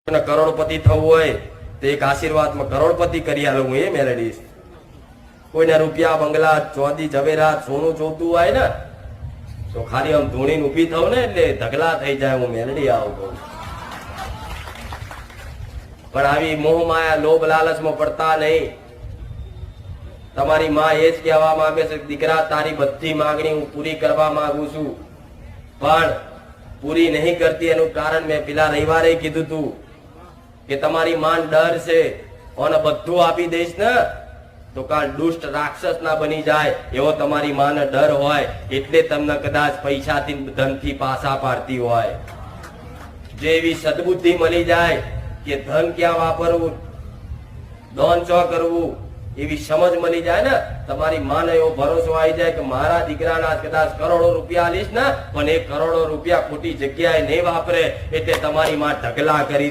કરોડપતિ થવું હોય તો એક આશીર્વાદમાં કરોડપતિ કરી આલું હું એ મેલેડીશ. કોઈને રૂપિયા બંગલા ચોદી ઝવેરાત સોનું જોતું હોય ને તો ખાલી આમ ધૂણીને ઊભી થવું ને એટલે ઢગલા થઈ જાય હું મેલડી આવું કહું. પણ આવી મોહ માયા લોભ લાલચમાં પડતા નહીં. તમારી માં એ જ કહેવા માંગે છે દીકરા તારી બધી માંગણી હું પૂરી કરવા માંગુ છું, પણ પૂરી નહીં કરતી એનું કારણ મેં પેલા રવિવારે કીધું તું કે તમારી માન ડર છે અને બધું આપી દઈશ ને તો કાલ દુષ્ટ રાક્ષસ ના બની જાય એવો તમારી માને ડર હોય એટલે તમને કદાચ પૈસાથી ધનથી પાછા પાડતી હોય. જે એવી સદબુદ્ધિ મળી જાય કે ધન ક્યાં વાપરવું, દાન શું કરવું એવી સમજ મળી જાય ને તમારી માને એવો ભરોસો આવી જાય કે મારા દીકરાના કદાચ કરોડો રૂપિયા આલીશ ને પણ એ કરોડો રૂપિયા ખોટી જગ્યાએ નહીં વાપરે એટલે તમારી માં ઢગલા કરી દે.